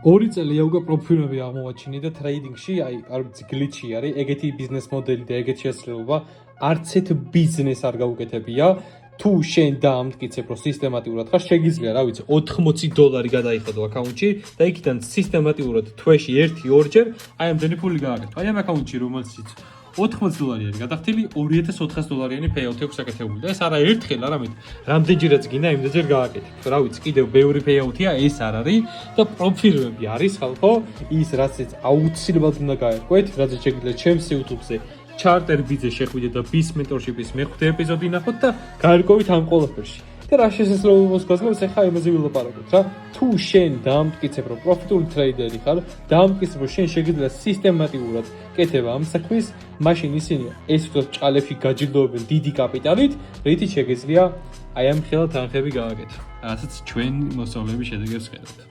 2 წელია უკვე პროფილები აღმოვაჩინე და ტრეიდინგში, აი, არ ვიცი, გლიჩი არის, ეგეთი ბიზნეს მოდელი და ეგეთი შესაძლებლობა არც ერთ ბიზნეს არ გაუკეთებია. თუ შენ დაამტკიცებ, რომ სისტემატიურად ხარ, შეგიძლია, რა ვიცი, $80 გადაიხადო აქაუნტში და იქიდან სისტემატიურად თვეში 1-2 ჯერ აი ამდენი ფული გააკეთო. აი ამ აქაუნტში რომელშიც $80 გადახდილი, $2400 payout აქვს აკეთებული და ეს არა ერთხელ, არამედ რამდენჯერაც გინდა იმდენჯერ გააკეთებ. რა ვიცი, კიდევ ბევრი payout-ია, ეს არ არის და პროფილები არის ხალხო, ის რაც აუცილებლად უნდა გაერკვეთ, რაც შეგიძლიათ ჩემს YouTube-ზე Charter Biz-ზე შეხვიდეთ და Biz Mentorship-ის მეხუთე ეპიზოდი ნახოთ და გაერკვევით ამ ყველაფერში. და რა შესაძლებლობას გვაძლევს ახლა იმაზე ვილაპარაკოთ რა. თუ შენ დაამტკიცებ, რომ პროფიტული ტრეიდერი ხარ, დაამტკიცებ, რომ შენ შეგიძლია სისტემატიურად კეთება ამ საქმის, მაშინ ისინი ეს თვითონ ჭალებში გაჯილდოებენ დიდი კაპიტალით, რითიც შეგიძლია აი ამ ხელა თანხები გააკეთო. რასაც ჩვენ მოსწავლეების შედეგებს ხედავთ.